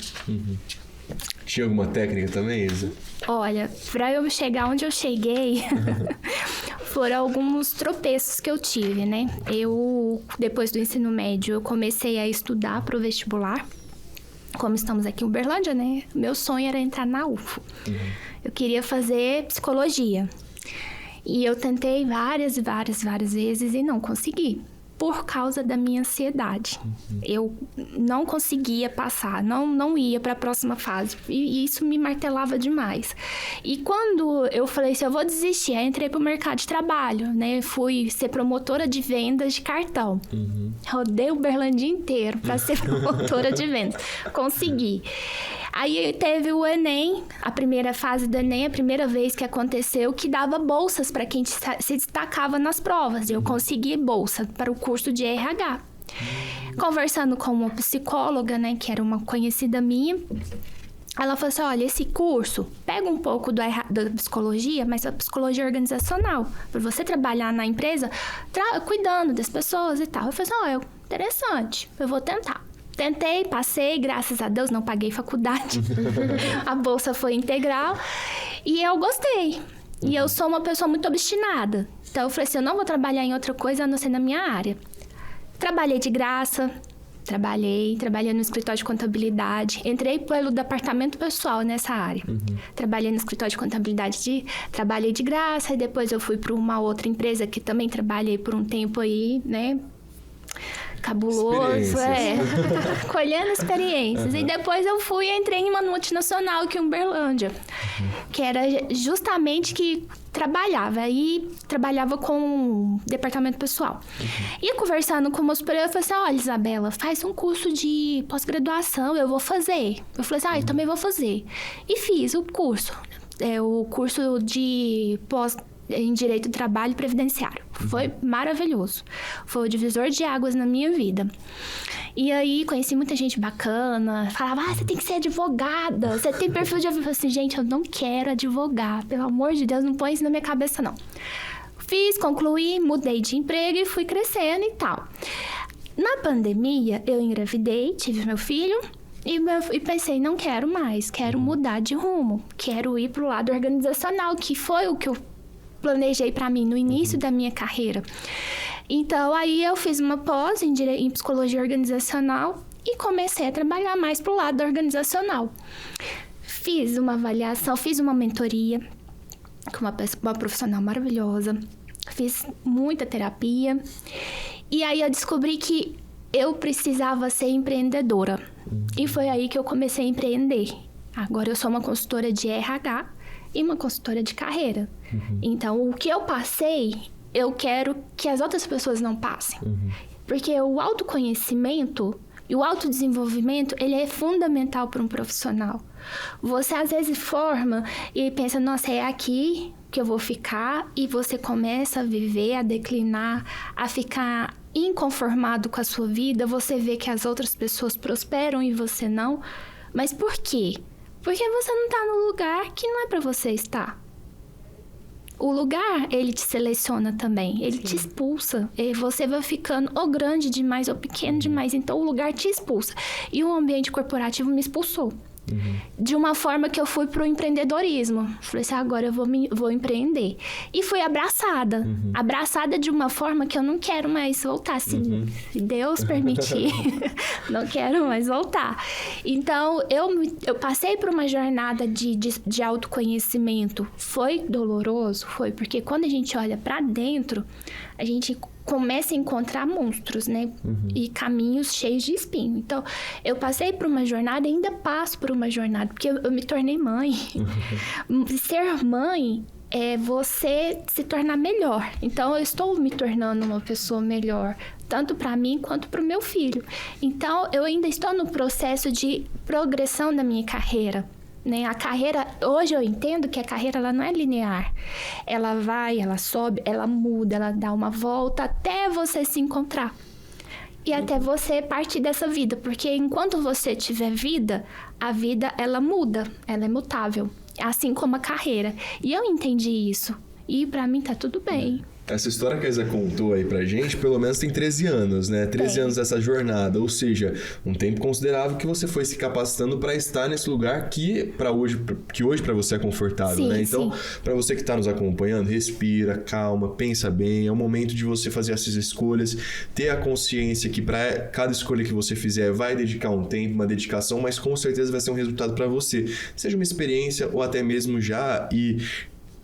Tinha alguma técnica também, Isa? Olha, para eu chegar onde eu cheguei, foram alguns tropeços que eu tive, né? Depois do ensino médio, eu comecei a estudar para o vestibular. Como estamos aqui em Uberlândia, né? Meu sonho era entrar na UFO. Eu queria fazer psicologia. E eu tentei várias vezes e não consegui. Por causa da minha ansiedade. Eu não conseguia passar, não ia para a próxima fase. E isso me martelava demais. E quando eu falei assim, eu vou desistir, aí entrei para o mercado de trabalho, né? Fui ser promotora de vendas de cartão. Rodei o Uberlândia inteiro para ser promotora de vendas. Consegui. Aí teve o Enem, a primeira fase do Enem, a primeira vez que aconteceu, que dava bolsas para quem se destacava nas provas. Eu consegui bolsa para o curso de RH. Conversando com uma psicóloga, né, que era uma conhecida minha, ela falou assim, olha, esse curso pega um pouco da psicologia, mas a psicologia organizacional, para você trabalhar na empresa, cuidando das pessoas e tal. Eu falei assim, interessante, eu vou tentar. Tentei, passei, graças a Deus, não paguei faculdade. A bolsa foi integral e eu gostei. E eu sou uma pessoa muito obstinada. Então, eu falei assim, eu não vou trabalhar em outra coisa a não ser na minha área. Trabalhei de graça, trabalhei no escritório de contabilidade. Entrei pelo departamento pessoal nessa área. Trabalhei no escritório de contabilidade, trabalhei de graça. E depois eu fui para uma outra empresa que também trabalhei por um tempo aí, né? Cabuloso, colhendo experiências. E depois eu entrei em uma multinacional aqui em Uberlândia, que era justamente que trabalhava com departamento pessoal. E conversando com o meu superior, eu falei assim, olha, Isabela, faz um curso de pós-graduação, eu vou fazer. Eu falei assim, eu também vou fazer. E fiz o curso, o curso de em Direito do Trabalho e Previdenciário. Foi maravilhoso. Foi o divisor de águas na minha vida. E aí, conheci muita gente bacana. Falava, você tem que ser advogada. Você tem perfil de advogada. Eu falei assim, gente, eu não quero advogar. Pelo amor de Deus, não põe isso na minha cabeça, não. Fiz, concluí, mudei de emprego e fui crescendo e tal. Na pandemia, eu engravidei, tive meu filho. E pensei, não quero mais. Quero mudar de rumo. Quero ir pro lado organizacional, que foi o que eu planejei para mim no início da minha carreira. Então, aí eu fiz uma pós em psicologia organizacional e comecei a trabalhar mais pro lado organizacional. Fiz uma avaliação, fiz uma mentoria com uma profissional maravilhosa. Fiz muita terapia. E aí eu descobri que eu precisava ser empreendedora. E foi aí que eu comecei a empreender. Agora eu sou uma consultora de RH e uma consultora de carreira. Então, o que eu passei, eu quero que as outras pessoas não passem. Porque o autoconhecimento e o autodesenvolvimento, ele é fundamental para um profissional. Você, às vezes, forma e pensa, nossa, é aqui que eu vou ficar, e você começa a viver, a declinar, a ficar inconformado com a sua vida, você vê que as outras pessoas prosperam e você não. Mas por quê? Porque você não está no lugar que não é para você estar. O lugar, ele te seleciona também, ele te expulsa. E você vai ficando ou grande demais ou pequeno demais, então o lugar te expulsa. E o ambiente corporativo me expulsou. De uma forma que eu fui pro empreendedorismo. Falei assim, agora eu vou empreender. E fui abraçada. Abraçada de uma forma que eu não quero mais voltar. Se Deus permitir, não quero mais voltar. Então, eu passei por uma jornada de autoconhecimento. Foi doloroso? Foi, porque quando a gente olha pra dentro, a gente começa a encontrar monstros, né? E caminhos cheios de espinho. Então, eu passei por uma jornada e ainda passo por uma jornada, porque eu me tornei mãe. Ser mãe é você se tornar melhor. Então, eu estou me tornando uma pessoa melhor, tanto para mim quanto para o meu filho. Então, eu ainda estou no processo de progressão da minha carreira. Né? A carreira, hoje eu entendo que a carreira ela não é linear. Ela vai, ela sobe, ela muda, ela dá uma volta até você se encontrar. E até você partir dessa vida. Porque enquanto você tiver vida, a vida ela muda, ela é mutável. Assim como a carreira. E eu entendi isso. E pra mim tá tudo bem. Essa história que a Isa contou aí pra gente, pelo menos tem 13 anos, né? 13 anos dessa jornada, ou seja, um tempo considerável que você foi se capacitando para estar nesse lugar que hoje para você é confortável, sim, né? Então, sim. para você que tá nos acompanhando, respira, calma, pensa bem, é o momento de você fazer essas escolhas, ter a consciência que para cada escolha que você fizer vai dedicar um tempo, uma dedicação, mas com certeza vai ser um resultado para você, seja uma experiência ou até mesmo já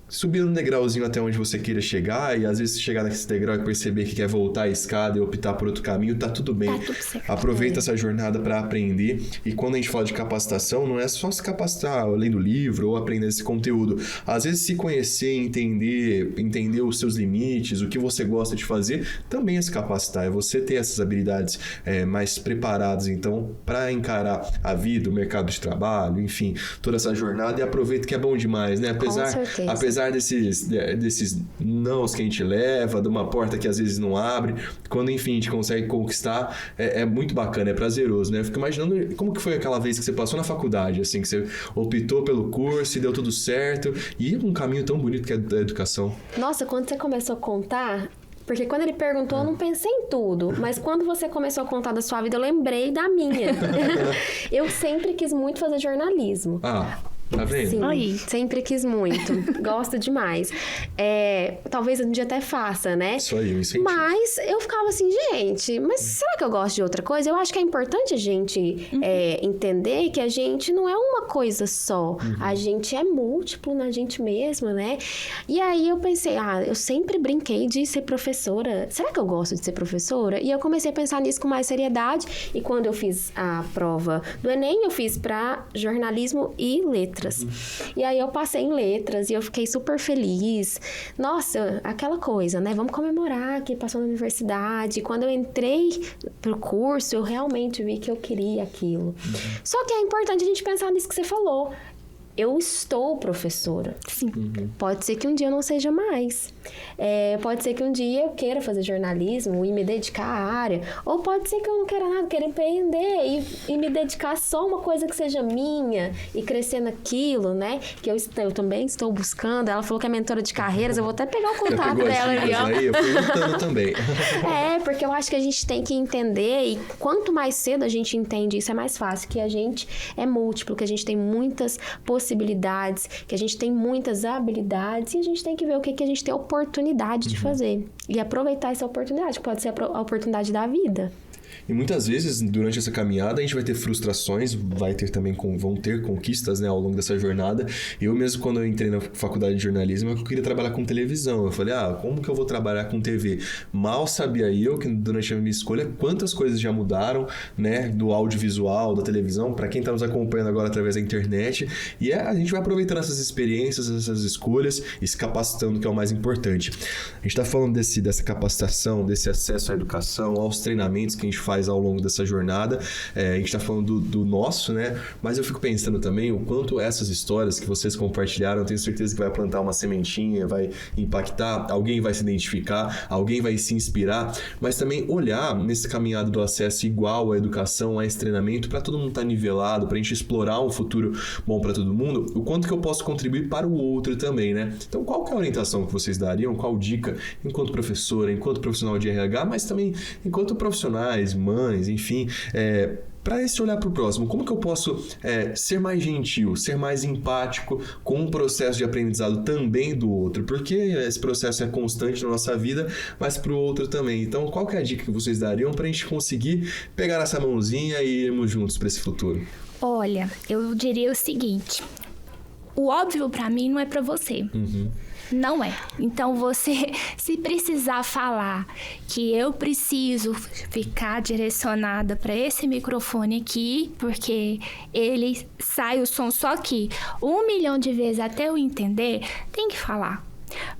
subir um degrauzinho até onde você queira chegar, e às vezes chegar nesse degrau e perceber que quer voltar a escada e optar por outro caminho, tá tudo bem. Tá tudo certo. Aproveita essa jornada para aprender, e quando a gente fala de capacitação, não é só se capacitar lendo livro ou aprender esse conteúdo. Às vezes se conhecer, entender os seus limites, o que você gosta de fazer, também é se capacitar, é você ter essas habilidades mais preparadas, então, para encarar a vida, o mercado de trabalho, enfim, toda essa jornada, e aproveita que é bom demais, né? Apesar desses nãos que a gente leva, de uma porta que às vezes não abre, quando enfim a gente consegue conquistar, é muito bacana, é prazeroso, né? Eu fico imaginando como que foi aquela vez que você passou na faculdade, assim, que você optou pelo curso e deu tudo certo, e um caminho tão bonito que é da educação. Nossa, quando você começou a contar... Porque quando ele perguntou, eu não pensei em tudo. Mas quando você começou a contar da sua vida, eu lembrei da minha. Eu sempre quis muito fazer jornalismo. Tá vendo? Sim, Oi. sempre quis muito. Gosto demais. Talvez um dia até faça, né? Isso aí, eu incentivo. Mas eu ficava assim, gente, mas será que eu gosto de outra coisa? Eu acho que é importante a gente entender que a gente não é uma coisa só. A gente é múltiplo na gente mesma, né? E aí eu pensei, eu sempre brinquei de ser professora. Será que eu gosto de ser professora? E eu comecei a pensar nisso com mais seriedade. E quando eu fiz a prova do Enem, eu fiz para jornalismo e letras. E aí eu passei em letras e eu fiquei super feliz. Nossa, aquela coisa, né? Vamos comemorar que passou na universidade. Quando eu entrei pro curso, eu realmente vi que eu queria aquilo. Só que é importante a gente pensar nisso que você falou. Eu estou professora. Sim. Pode ser que um dia eu não seja mais. Pode ser que um dia eu queira fazer jornalismo e me dedicar à área. Ou pode ser que eu não queira nada, queira empreender e me dedicar só a uma coisa que seja minha e crescer naquilo, né? Que eu também estou buscando. Ela falou que é mentora de carreiras. Eu vou até pegar o contato dela ali, ó. Aí, eu fui lutando também. Porque eu acho que a gente tem que entender, e quanto mais cedo a gente entende isso, é mais fácil, que a gente é múltiplo, que a gente tem muitas possibilidades, que a gente tem muitas habilidades, e a gente tem que ver o que a gente tem oportunidade de fazer. E aproveitar essa oportunidade, que pode ser a oportunidade da vida. E muitas vezes, durante essa caminhada, a gente vai ter frustrações, vão ter conquistas, né, ao longo dessa jornada. Eu mesmo, quando eu entrei na faculdade de jornalismo, eu queria trabalhar com televisão. Eu falei, como que eu vou trabalhar com TV? Mal sabia eu que durante a minha escolha, quantas coisas já mudaram, né, do audiovisual, da televisão, para quem está nos acompanhando agora através da internet. E a gente vai aproveitando essas experiências, essas escolhas e se capacitando, que é o mais importante. A gente está falando dessa capacitação, desse acesso à educação, aos treinamentos que a gente faz ao longo dessa jornada. A gente está falando do nosso, né? Mas eu fico pensando também o quanto essas histórias que vocês compartilharam, eu tenho certeza que vai plantar uma sementinha, vai impactar, alguém vai se identificar, alguém vai se inspirar, mas também olhar nesse caminhado do acesso igual à educação, a esse treinamento, para todo mundo estar nivelado, para a gente explorar um futuro bom para todo mundo, o quanto que eu posso contribuir para o outro também, né? Então, qual que é a orientação que vocês dariam? Qual dica, enquanto professora, enquanto profissional de RH, mas também enquanto profissionais, mães, enfim, para esse olhar para o próximo, como que eu posso ser mais gentil, ser mais empático com o processo de aprendizado também do outro? Porque esse processo é constante na nossa vida, mas para o outro também. Então, qual que é a dica que vocês dariam para a gente conseguir pegar essa mãozinha e irmos juntos para esse futuro? Olha, eu diria o seguinte, o óbvio para mim não é para você. Não é. Então, você, se precisar falar que eu preciso ficar direcionada para esse microfone aqui, porque ele sai o som só aqui 1 milhão de vezes até eu entender, tem que falar.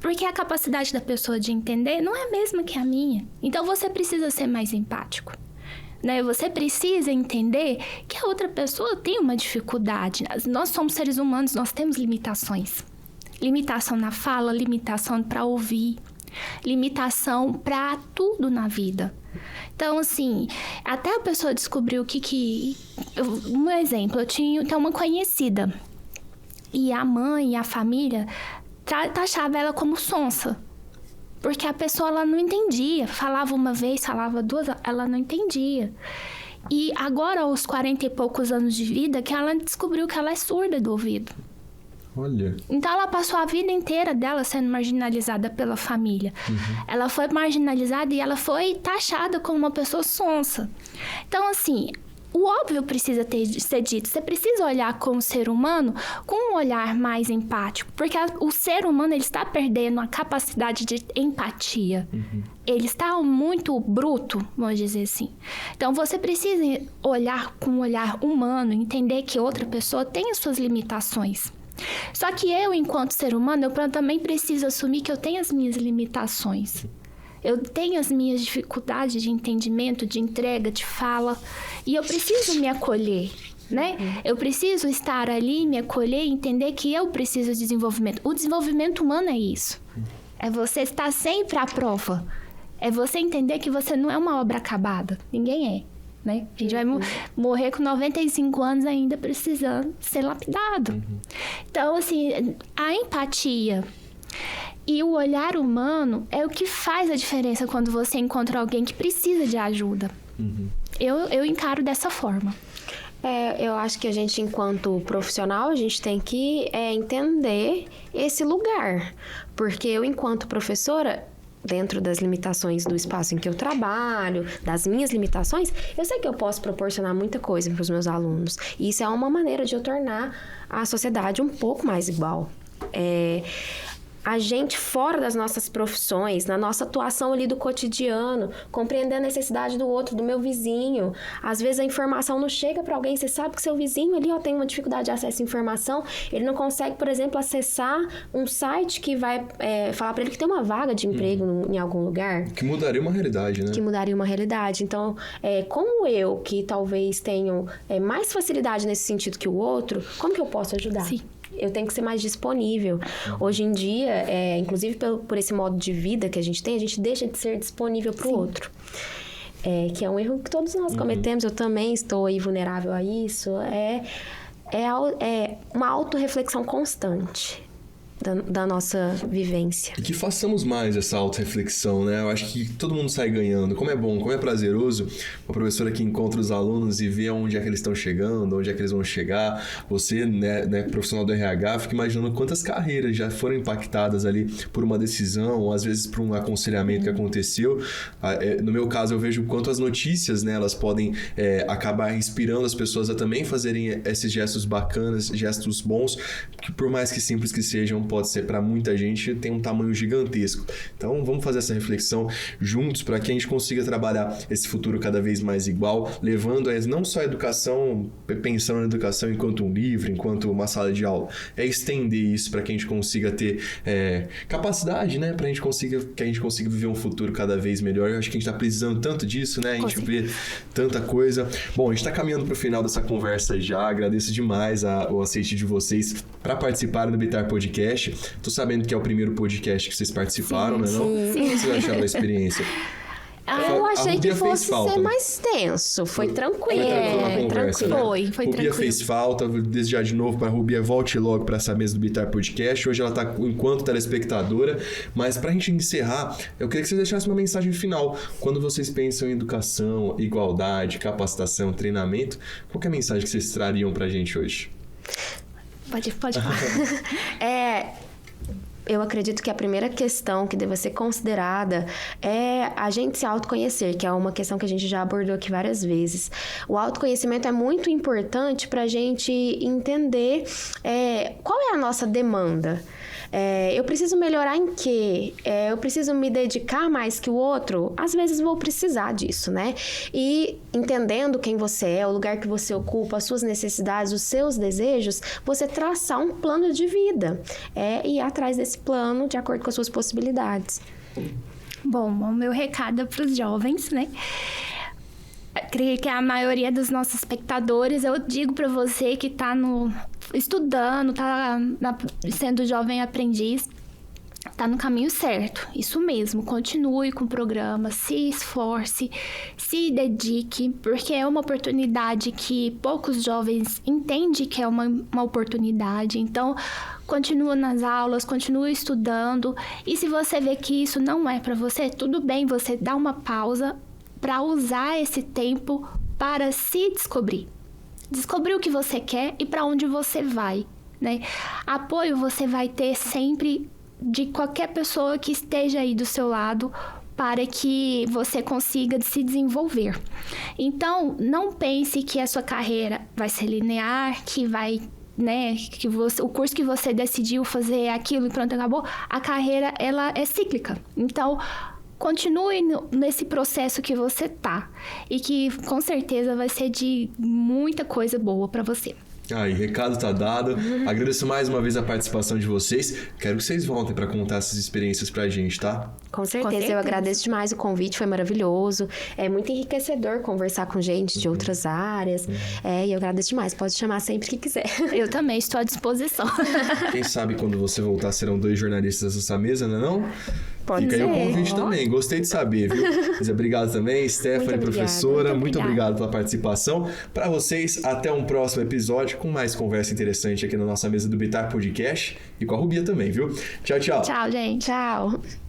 Porque a capacidade da pessoa de entender não é a mesma que a minha. Então, você precisa ser mais empático. Né? Você precisa entender que a outra pessoa tem uma dificuldade. Nós somos seres humanos, nós temos limitações. Limitação na fala, limitação para ouvir, limitação para tudo na vida. Então, assim, até a pessoa descobrir um exemplo, eu tinha uma conhecida e a mãe e a família taxava ela como sonsa. Porque a pessoa, ela não entendia. Falava uma vez, falava duas, ela não entendia. E agora, aos 40 e poucos anos de vida, que ela descobriu que ela é surda do ouvido. Olha. Então, ela passou a vida inteira dela sendo marginalizada pela família. Ela foi marginalizada e ela foi taxada como uma pessoa sonsa. Então, assim, o óbvio precisa ser dito. Você precisa olhar como ser humano com um olhar mais empático. Porque o ser humano, ele está perdendo a capacidade de empatia. Ele está muito bruto, vamos dizer assim. Então, você precisa olhar com um olhar humano, entender que outra pessoa tem as suas limitações. Só que eu, enquanto ser humano, eu também preciso assumir que eu tenho as minhas limitações. Eu tenho as minhas dificuldades de entendimento, de entrega, de fala. E eu preciso me acolher, né? Eu preciso estar ali, me acolher e entender que eu preciso de desenvolvimento. O desenvolvimento humano é isso. É você estar sempre à prova. É você entender que você não é uma obra acabada. Ninguém é. Né? A gente vai morrer com 95 anos ainda precisando ser lapidado. Então, assim, a empatia e o olhar humano é o que faz a diferença quando você encontra alguém que precisa de ajuda. Eu encaro dessa forma. Eu acho que a gente, enquanto profissional, a gente tem que entender esse lugar. Porque eu, enquanto professora, dentro das limitações do espaço em que eu trabalho, das minhas limitações, eu sei que eu posso proporcionar muita coisa para os meus alunos. E isso é uma maneira de eu tornar a sociedade um pouco mais igual. A gente, fora das nossas profissões, na nossa atuação ali do cotidiano, compreender a necessidade do outro, do meu vizinho. Às vezes a informação não chega para alguém, você sabe que seu vizinho ali tem uma dificuldade de acesso à informação, ele não consegue, por exemplo, acessar um site que vai falar para ele que tem uma vaga de emprego em algum lugar. Que mudaria uma realidade, né? Que mudaria uma realidade. Então, como eu, que talvez tenho mais facilidade nesse sentido que o outro, como que eu posso ajudar? Sim. Eu tenho que ser mais disponível. Hoje em dia, inclusive por esse modo de vida que a gente tem, a gente deixa de ser disponível para o outro. Que é um erro que todos nós cometemos. Eu também estou aí vulnerável a isso. É uma autorreflexão constante da nossa vivência. E que façamos mais essa autorreflexão, né? Eu acho que todo mundo sai ganhando. Como é bom, como é prazeroso uma professora que encontra os alunos e vê onde é que eles estão chegando, onde é que eles vão chegar. Você, né, profissional do RH, fica imaginando quantas carreiras já foram impactadas ali por uma decisão, ou às vezes por um aconselhamento que aconteceu. No meu caso, eu vejo quanto as notícias, né, elas podem acabar inspirando as pessoas a também fazerem esses gestos bacanas, gestos bons, que por mais que simples que sejam, pode ser para muita gente, tem um tamanho gigantesco. Então, vamos fazer essa reflexão juntos para que a gente consiga trabalhar esse futuro cada vez mais igual, levando não só a educação, pensando na educação enquanto um livro, enquanto uma sala de aula, estender isso para que a gente consiga ter capacidade, né, para que a gente consiga viver um futuro cada vez melhor. Eu acho que a gente está precisando tanto disso, né, a gente vê tanta coisa. Bom, a gente está caminhando para o final dessa conversa já, agradeço demais o aceite de vocês para participarem do Bitar Podcast. Tô sabendo que é o primeiro podcast que vocês participaram, né? Não? Sim. O que vocês acharam da experiência? Eu achei que fosse ser mais tenso. Foi tranquilo. Foi tranquilo. Foi Rubia tranquilo. fez falta. Vou desejar de novo para a Rubia, volte logo para essa mesa do Bitar Podcast. Hoje ela está enquanto telespectadora. Mas para a gente encerrar, eu queria que vocês deixassem uma mensagem final. Quando vocês pensam em educação, igualdade, capacitação, treinamento, qual que é a mensagem que vocês trariam para a gente hoje? Pode falar. Eu acredito que a primeira questão que deva ser considerada é a gente se autoconhecer, que é uma questão que a gente já abordou aqui várias vezes. O autoconhecimento é muito importante para a gente entender qual é a nossa demanda. Eu preciso melhorar em quê? Eu preciso me dedicar mais que o outro? Às vezes vou precisar disso, né? E entendendo quem você é, o lugar que você ocupa, as suas necessidades, os seus desejos, você traçar um plano de vida. E ir atrás desse plano de acordo com as suas possibilidades. Bom, o meu recado é para os jovens, né? Creio que a maioria dos nossos espectadores, eu digo para você que está estudando, está sendo jovem aprendiz, está no caminho certo. Isso mesmo, continue com o programa, se esforce, se dedique, porque é uma oportunidade que poucos jovens entendem que é uma oportunidade. Então, continua nas aulas, continue estudando. E se você vê que isso não é para você, tudo bem, você dá uma pausa para usar esse tempo para se descobrir. Descobrir o que você quer e para onde você vai, né? Apoio você vai ter sempre de qualquer pessoa que esteja aí do seu lado para que você consiga se desenvolver. Então, não pense que a sua carreira vai ser linear, que vai, né, o curso que você decidiu fazer é aquilo e pronto, acabou. A carreira, ela é cíclica. Então, continue nesse processo que você tá e que com certeza vai ser de muita coisa boa para você. Aí, recado tá dado. Agradeço mais uma vez a participação de vocês. Quero que vocês voltem para contar essas experiências pra gente, tá? Com certeza, eu agradeço demais o convite, foi maravilhoso. É muito enriquecedor conversar com gente de outras áreas. E eu agradeço demais, pode chamar sempre que quiser. Eu também estou à disposição. Quem sabe quando você voltar serão 2 jornalistas nessa mesa, não é não? Pode Fica ser. aí o convite também, gostei de saber, viu? Mas obrigado também, Stephanie, professora, muito obrigado pela participação. Para vocês, até um próximo episódio com mais conversa interessante aqui na nossa mesa do Bitar Podcast e com a Rubia também, viu? Tchau, tchau. Tchau, gente. Tchau.